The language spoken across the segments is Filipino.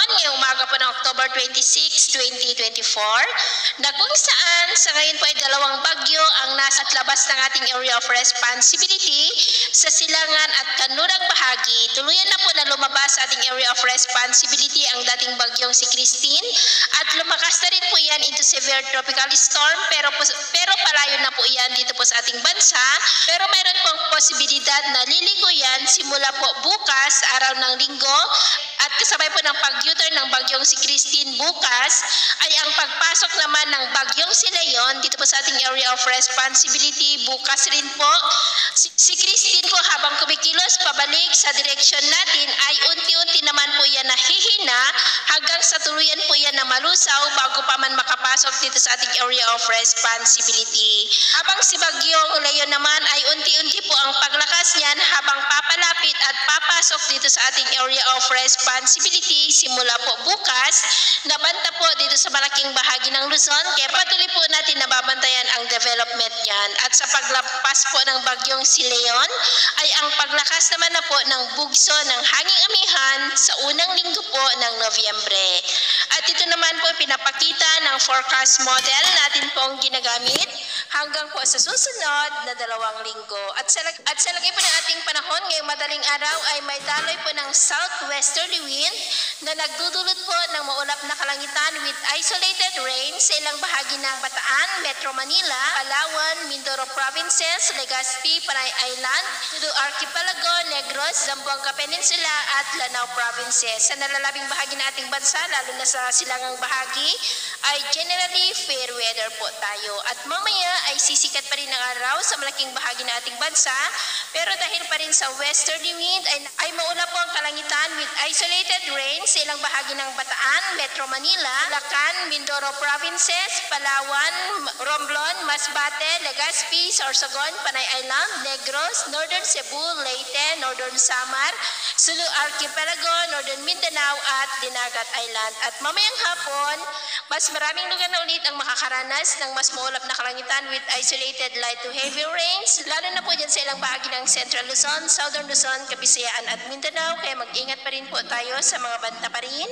panahon ngayong umaga po ng October 26, 2024 na kung saan sa ngayon po ay dalawang bagyo ang nasa labas ng ating area of responsibility sa silangan at kanlurang bahagi. Tuluyan na po na lumabas sa ating area of responsibility ang dating bagyong si Christine at lumakas na rin po yan into severe tropical storm pero palayo na po yan dito po sa ating bansa. Pero mayroon pong posibilidad na liligo yan simula po bukas, araw ng Linggo, at kasabay po ng pag-U-turn ng bagyong si Christine bukas ay ang pagpasok naman ng bagyong si Leon dito po sa ating area of responsibility bukas rin po. Si Christine po habang kumikilos pabalik sa direksyon natin ay unti-unti naman po yan nahihina hanggang sa tuluyan po yan na malusaw bago pa man makapasok dito sa ating area of responsibility. Habang si bagyong Leon naman ay unti-unti po ang paglakas niyan habang papalapit at papasok dito sa ating area of responsibility simula po bukas, nabanta po dito sa malaking bahagi ng Luzon, kaya patuloy po natin nababantayan ang development niyan. At sa paglapas po ng bagyong si Leon ay ang paglakas naman na po ng bugso ng hanging amihan sa unang linggo po ng Nobyembre. At ito naman po pinapakita ng forecast model natin pong ginagamit hanggang po sa susunod na 2 linggo. At sa lagay po ng ating panahon ngayong madaling araw ay may daloy po ng southwesterly wind na nagdudulot po ng maulap na kalangitan with isolated rain sa ilang bahagi ng Bataan, Metro Manila, Palawan, Mindoro Provinces, Legazpi, Panay Island, Tudu Archipelago, Negros, Zamboanga Peninsula at Lanao Provinces. Sa nalalabing bahagi ng ating bansa, lalo na sa silangang bahagi, ay generally fair weather po tayo. At mamaya ay sisikat pa rin ang araw sa malaking bahagi ng ating bansa, pero dahil pa rin sa westerly wind ay maulap po ang kalangitan with isolated rain sa ilang bahagi ng Bataan, Metro Manila, Bulacan, Mindoro Provinces, Palawan, Romblon, Masbate, Legazpi, Sorsogon, Panay Island, Negros, Northern Cebu, Leyte, Northern Samar, Sulu Archipelago, Northern Mindanao at Dinagat Island. At mamayang hapon, mas maraming lugar na ulit ang makakaranas ng mas maulap na kalangitan with isolated light to heavy rains, lalo na po dyan sa ilang bahagi ng Central Luzon, Southern Luzon, Kabisayaan at Mindanao. Kaya mag-ingat pa rin po tayo sa mga banta pa rin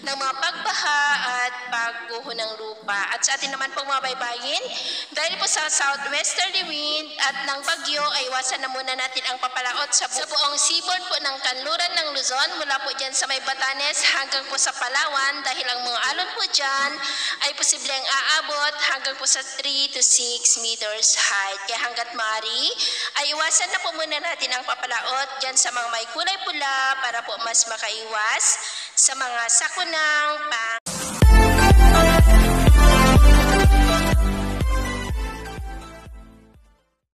ng mga pagbaha at pagguho ng lupa. At sa atin naman pong mga baybayin, dahil po sa southwesterly wind at ng bagyo ay iwasan na muna natin ang papalaot sa buong seaboard po ng kanluran ng Luzon mula po dyan sa may Batanes hanggang po sa Palawan dahil ang mga alon po dyan ay posibleng aabot hanggang po sa 3 to 6 meters height. Kaya hanggat maaari ay iwasan na po muna natin ang papalaot dyan sa mga may kulay pula para po mas makaiwas sa mga sakunang